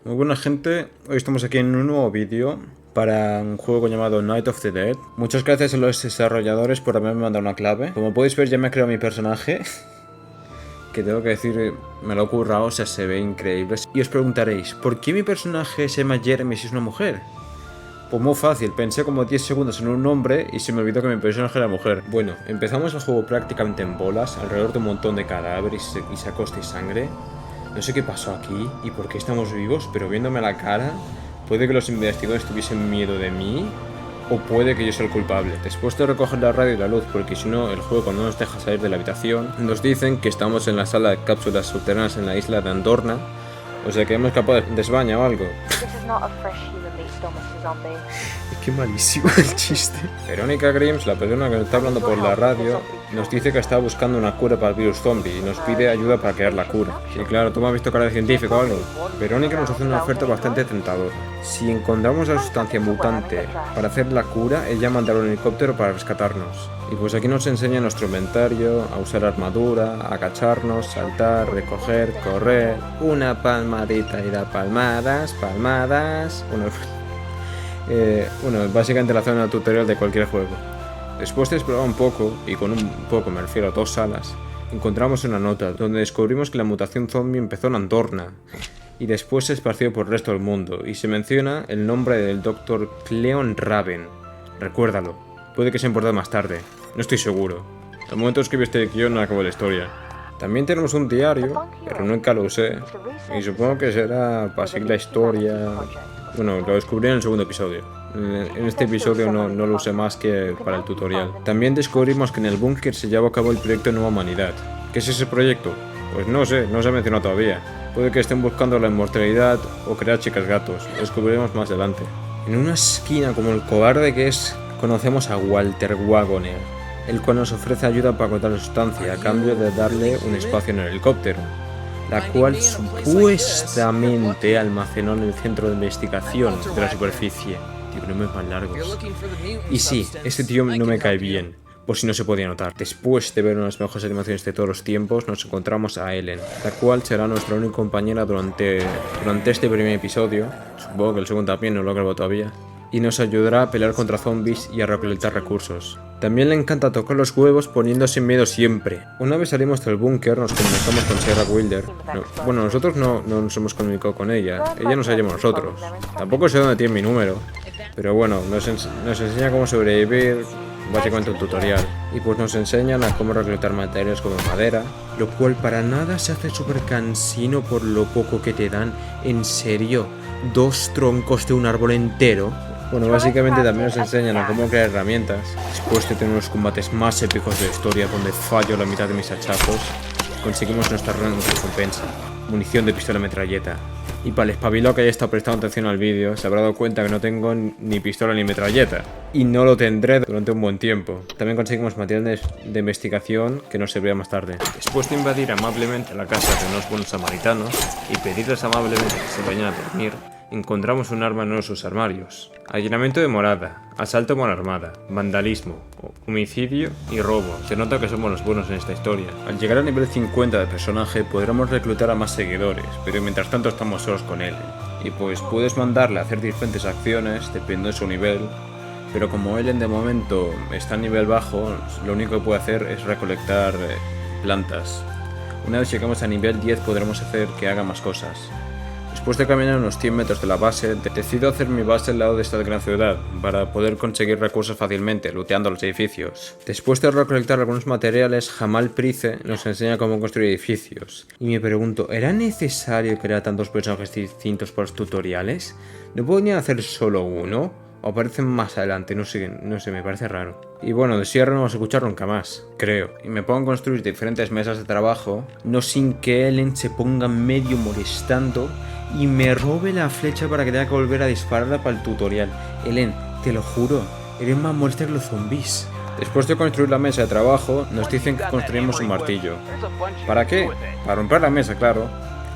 Muy buena gente, hoy estamos aquí en un nuevo vídeo para un juego llamado Night of the Dead. Muchas gracias a los desarrolladores por haberme mandado una clave. Como podéis ver ya me he creado mi personaje, que tengo que decir, me lo he currado, o sea, se ve increíble. Y os preguntaréis, ¿por qué mi personaje se llama Jeremy si es una mujer? Pues muy fácil, pensé como 10 segundos en un hombre y se me olvidó que mi personaje era mujer. Bueno, empezamos el juego prácticamente en bolas, alrededor de un montón de cadáveres y sacos de sangre. No sé qué pasó aquí y por qué estamos vivos, pero viéndome la cara, puede que los investigadores tuviesen miedo de mí o puede que yo sea el culpable. Después de recoger la radio y la luz, porque si no, el juego no nos deja salir de la habitación, nos dicen que estamos en la sala de cápsulas subterráneas en la isla de Andorna, o sea que hemos escapado de España o algo. Es que malísimo el chiste. Verónica Grimes, la persona que nos está hablando por la radio, nos dice que está buscando una cura para el virus zombie y nos pide ayuda para crear la cura. Y claro, tú me has visto cara de científico o algo. Verónica nos hace una oferta bastante tentadora. Si encontramos la sustancia mutante para hacer la cura, ella mandará un helicóptero para rescatarnos. Y pues aquí nos enseña nuestro inventario, a usar armadura, a agacharnos, saltar, recoger, correr. Una palmadita y da palmadas. Bueno, básicamente la zona tutorial de cualquier juego. Después de explorar un poco, y con un poco me refiero a 2 salas, encontramos una nota donde descubrimos que la mutación zombie empezó en Andorna y después se esparció por el resto del mundo, y se menciona el nombre del Dr. Cleon Raven. Recuérdalo, puede que sea importante más tarde, no estoy seguro. Al momento de escribir este guión no acabó la historia. También tenemos un diario, pero nunca lo usé, y supongo que será para seguir la historia. Bueno, lo descubrí en el segundo episodio. En este episodio no lo usé más que para el tutorial. También descubrimos que en el búnker se llevó a cabo el proyecto Nueva Humanidad. ¿Qué es ese proyecto? Pues no sé, no se ha mencionado todavía. Puede que estén buscando la inmortalidad o crear chicas gatos. Lo descubriremos más adelante. En una esquina, como el cobarde que es, conocemos a Walter Wagoner, el cual nos ofrece ayuda para cortar la sustancia a cambio de darle un espacio en el helicóptero, la cual supuestamente almacenó en el centro de investigación de la superficie. Tío, no me más largos. Y sí, este tío no me cae bien, por si no se podía notar. Después de ver una de las mejores animaciones de todos los tiempos, nos encontramos a Ellen, la cual será nuestra única compañera durante este primer episodio. Supongo que el segundo también no lo grabo todavía. Y nos ayudará a pelear contra zombies y a recolectar recursos. También le encanta tocar los huevos poniéndose en miedo siempre. Una vez salimos del búnker nos comunicamos con Sarah Wilder. Bueno, nosotros no nos hemos comunicado con ella nos ha llamado a nosotros. Tampoco sé dónde tiene mi número, pero bueno, nos enseña cómo sobrevivir, básicamente un tutorial. Y pues nos enseñan a cómo recolectar materiales como madera, lo cual para nada se hace súper cansino por lo poco que te dan. En serio, 2 troncos de un árbol entero. Bueno, básicamente también nos enseñan a cómo crear herramientas. Después de tener unos combates más épicos de la historia donde fallo la mitad de mis hachazos, conseguimos nuestra recompensa, munición de pistola metralleta. Y para el espabilado que haya estado prestando atención al vídeo, se habrá dado cuenta que no tengo ni pistola ni metralleta. Y no lo tendré durante un buen tiempo. También conseguimos material de investigación que nos servirá más tarde. Después de invadir amablemente la casa de unos buenos samaritanos y pedirles amablemente que se vayan a dormir, encontramos un arma en uno de sus armarios. Allanamiento de morada, asalto con armada, vandalismo, homicidio y robo. Se nota que somos los buenos en esta historia. Al llegar al nivel 50 de personaje podremos reclutar a más seguidores, pero mientras tanto estamos solos con él. Y pues puedes mandarle a hacer diferentes acciones dependiendo de su nivel, pero como Ellen de momento está a nivel bajo, lo único que puede hacer es recolectar plantas. Una vez llegamos a nivel 10 podremos hacer que haga más cosas. Después de caminar unos 100 metros de la base, decido hacer mi base al lado de esta gran ciudad, para poder conseguir recursos fácilmente, looteando los edificios. Después de recolectar algunos materiales, Jamal Price nos enseña cómo construir edificios. Y me pregunto, ¿era necesario crear tantos personajes distintos para los tutoriales? ¿No podían hacer solo uno? ¿O aparecen más adelante? No sé, me parece raro. Y bueno, de Sierra no vamos a escuchar nunca más, creo. Y me pongo a construir diferentes mesas de trabajo, no sin que Ellen se ponga medio molestando y me robe la flecha para que tenga que volver a dispararla para el tutorial. Ellen, te lo juro, eres más molesta que los zombies. Después de construir la mesa de trabajo, nos dicen que construimos un martillo. ¿Para qué? Para romper la mesa, claro.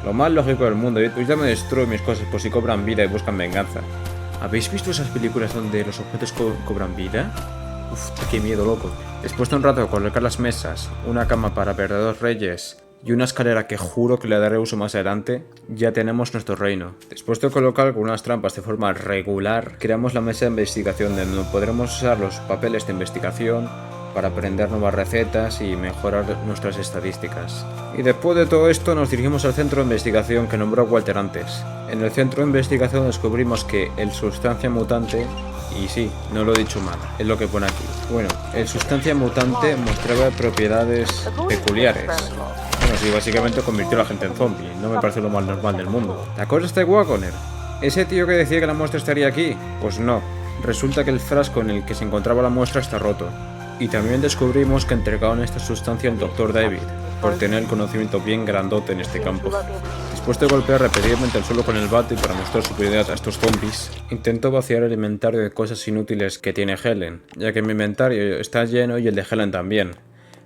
Lo más lógico del mundo, y ya me destruyo mis cosas por si cobran vida y buscan venganza. ¿Habéis visto esas películas donde los objetos cobran vida? Uf, qué miedo, loco. Después de un rato de colocar las mesas, una cama para verdaderos reyes, y una escalera que juro que le daré uso más adelante, ya tenemos nuestro reino. Después de colocar algunas trampas de forma regular, creamos la mesa de investigación donde podremos usar los papeles de investigación para aprender nuevas recetas y mejorar nuestras estadísticas. Y después de todo esto nos dirigimos al centro de investigación que nombró Walter antes. En el centro de investigación descubrimos que el sustancia mutante, y sí, no lo he dicho mal, es lo que pone aquí. Bueno, el sustancia mutante mostraba propiedades peculiares. Bueno, sí, básicamente convirtió a la gente en zombie, no me parece lo más normal del mundo. ¿Te acuerdas de Wagoner? ¿Ese tío que decía que la muestra estaría aquí? Pues no, resulta que el frasco en el que se encontraba la muestra está roto. Y también descubrimos que entregaron esta sustancia al Dr. David, por tener el conocimiento bien grandote en este campo. Después de golpear repetidamente el suelo con el bate para mostrar superioridad a estos zombies, intento vaciar el inventario de cosas inútiles que tiene Helen, ya que mi inventario está lleno y el de Helen también.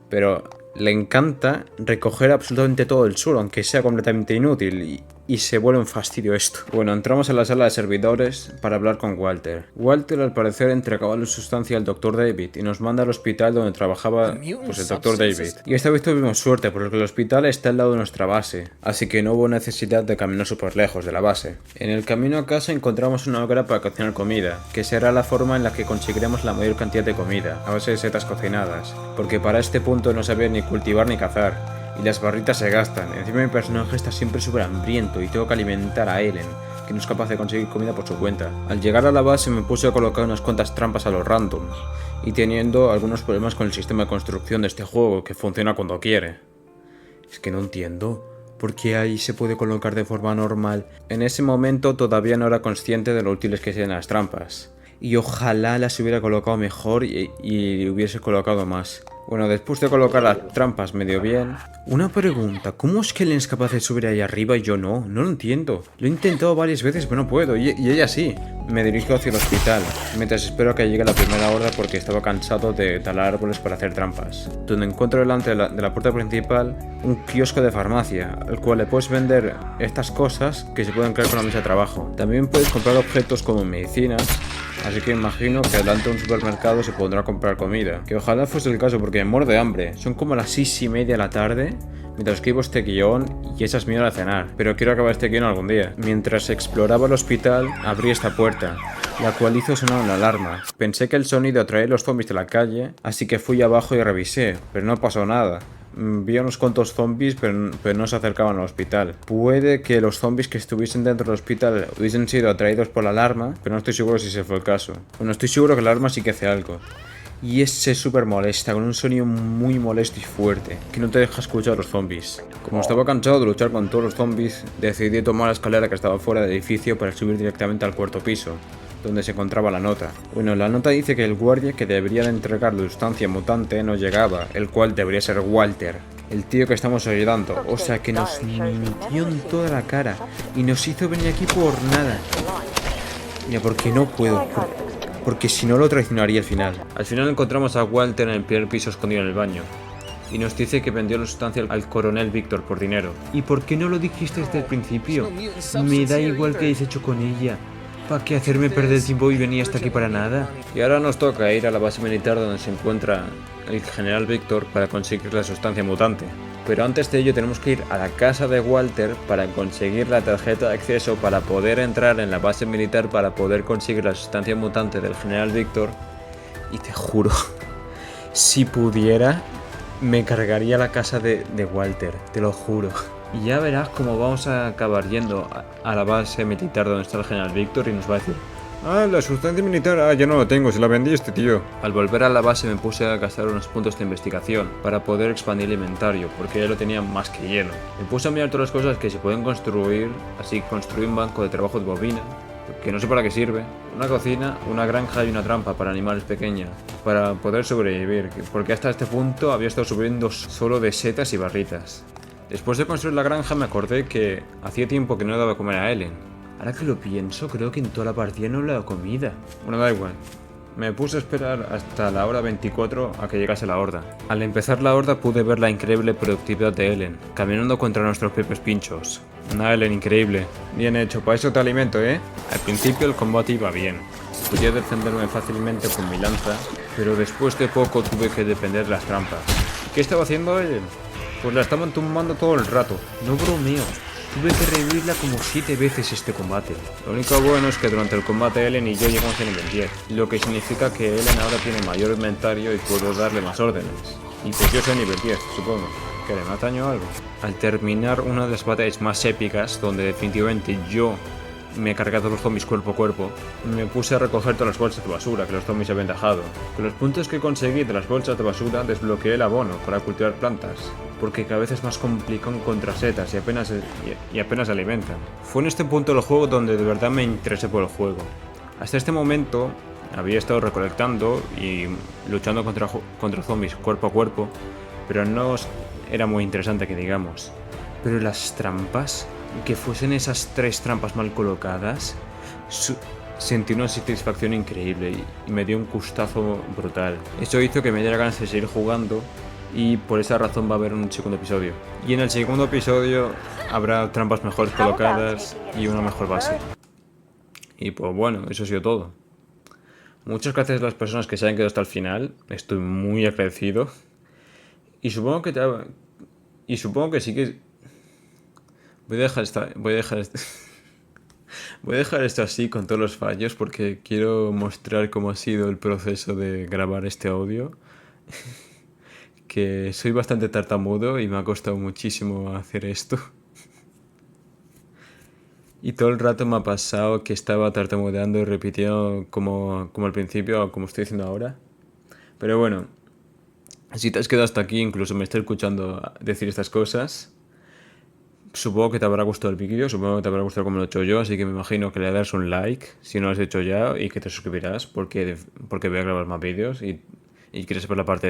Pero le encanta recoger absolutamente todo el suelo, aunque sea completamente inútil, y se vuelve un fastidio esto. Bueno, entramos a la sala de servidores para hablar con Walter. Walter al parecer entregaba la sustancia al Dr. David y nos manda al hospital donde trabajaba pues, el Dr. David. Y esta vez tuvimos suerte porque el hospital está al lado de nuestra base, así que no hubo necesidad de caminar súper lejos de la base. En el camino a casa encontramos una hoguera para cocinar comida, que será la forma en la que conseguiremos la mayor cantidad de comida, a base de setas cocinadas, porque para este punto no sabía ni cultivar ni cazar. Y las barritas se gastan. Encima mi personaje está siempre súper hambriento y tengo que alimentar a Ellen, que no es capaz de conseguir comida por su cuenta. Al llegar a la base me puse a colocar unas cuantas trampas a los random, y teniendo algunos problemas con el sistema de construcción de este juego, que funciona cuando quiere. Es que no entiendo por qué ahí se puede colocar de forma normal. En ese momento todavía no era consciente de lo útiles que sean las trampas. Y ojalá las hubiera colocado mejor y hubiese colocado más. Bueno, después de colocar las trampas medio bien... Una pregunta, ¿cómo es que Ellen es capaz de subir ahí arriba y yo no? No lo entiendo. Lo he intentado varias veces pero no puedo, y ella sí. Me dirijo hacia el hospital, mientras espero a que llegue la primera horda porque estaba cansado de talar árboles para hacer trampas. Donde encuentro delante de la puerta principal un kiosco de farmacia, al cual le puedes vender estas cosas que se pueden crear con la mesa de trabajo. También puedes comprar objetos como medicinas. Así que imagino que delante de un supermercado se podrá comprar comida. Que ojalá fuese el caso porque me muero de hambre. Son como las 6:30 de la tarde mientras escribo este guión y esa es mi hora de cenar. Pero quiero acabar este guión algún día. Mientras exploraba el hospital, abrí esta puerta, la cual hizo sonar una alarma. Pensé que el sonido atraía a los zombies de la calle, así que fui abajo y revisé, pero no pasó nada. Vi a unos cuantos zombies, pero no se acercaban al hospital. Puede que los zombies que estuviesen dentro del hospital hubiesen sido atraídos por la alarma, pero no estoy seguro si ese fue el caso. Bueno, estoy seguro que la alarma sí que hace algo. Y ese súper molesta, con un sonido muy molesto y fuerte, que no te deja escuchar a los zombies. Como estaba cansado de luchar con todos los zombies, decidí tomar la escalera que estaba fuera del edificio para subir directamente al cuarto piso, donde se encontraba la nota. Bueno, la nota dice que el guardia que debería de entregar la sustancia mutante no llegaba, el cual debería ser Walter, el tío que estamos ayudando. O sea que nos mintió en toda la cara y nos hizo venir aquí por nada. Mira, porque no puedo, porque si no lo traicionaría al final. Al final encontramos a Walter en el primer piso escondido en el baño. Y nos dice que vendió la sustancia al coronel Víctor por dinero. ¿Y por qué no lo dijiste desde el principio? Me da igual que hayas hecho con ella. ¿Para qué hacerme perder el tiempo y venir hasta aquí para nada? Y ahora nos toca ir a la base militar donde se encuentra el general Víctor para conseguir la sustancia mutante. Pero antes de ello tenemos que ir a la casa de Walter para conseguir la tarjeta de acceso para poder entrar en la base militar para poder conseguir la sustancia mutante del general Víctor. Y te juro, si pudiera, me cargaría la casa de Walter, te lo juro. Y ya verás cómo vamos a acabar yendo a la base militar donde está el general Víctor y nos va a decir: ah, la sustancia militar, ya no la tengo, se la vendí a este tío. Al volver a la base me puse a gastar unos puntos de investigación para poder expandir el inventario, porque ya lo tenía más que lleno. Me puse a mirar todas las cosas que se pueden construir, así construí un banco de trabajo de bobina, que no sé para qué sirve, una cocina, una granja y una trampa para animales pequeñas, para poder sobrevivir, porque hasta este punto había estado subiendo solo de setas y barritas. Después de construir la granja me acordé que hacía tiempo que no le daba de comer a Ellen. Ahora que lo pienso, creo que en toda la partida no le he dado comida. Bueno, da igual. Me puse a esperar hasta la hora 24 a que llegase la horda. Al empezar la horda pude ver la increíble productividad de Ellen, caminando contra nuestros propios pinchos. Una Ellen increíble. Bien hecho, para eso te alimento, ¿eh? Al principio el combate iba bien. Podía defenderme fácilmente con mi lanza, pero después de poco tuve que depender de las trampas. ¿Qué estaba haciendo Ellen? Pues la estaban tumbando todo el rato. No bromeo. Tuve que revivirla como 7 veces este combate. Lo único bueno es que durante el combate Ellen y yo llegamos a nivel 10, lo que significa que Ellen ahora tiene mayor inventario y puedo darle más órdenes. Y pues yo soy nivel 10, supongo. ¿Que le mata daño o algo? Al terminar una de las batallas más épicas, donde definitivamente yo me he cargado los zombies cuerpo a cuerpo, me puse a recoger todas las bolsas de basura que los zombies habían dejado. Con los puntos que conseguí de las bolsas de basura desbloqueé el abono para cultivar plantas, porque cada vez es más complicado encontrar setas y apenas se alimentan. Fue en este punto del juego donde de verdad me interesé por el juego. Hasta este momento había estado recolectando y luchando contra zombies cuerpo a cuerpo, pero no era muy interesante que digamos. Pero las trampas, que fuesen esas 3 trampas mal colocadas, sentí una satisfacción increíble y me dio un gustazo brutal. Eso hizo que me diera ganas de seguir jugando y por esa razón va a haber un segundo episodio. Y en el segundo episodio habrá trampas mejores colocadas y una mejor base. Y pues bueno, eso ha sido todo. Muchas gracias a las personas que se hayan quedado hasta el final, estoy muy agradecido. Y supongo que sí que... Voy a dejar esto así con todos los fallos porque quiero mostrar cómo ha sido el proceso de grabar este audio. Que soy bastante tartamudo y me ha costado muchísimo hacer esto. Y todo el rato me ha pasado que estaba tartamudeando y repitiendo como al principio o como estoy haciendo ahora. Pero bueno, si te has quedado hasta aquí, incluso me estás escuchando decir estas cosas, supongo que te habrá gustado el vídeo, supongo que te habrá gustado como lo he hecho yo, así que me imagino que le darás un like si no lo has hecho ya y que te suscribirás porque voy a grabar más vídeos y quieres ver la parte 2.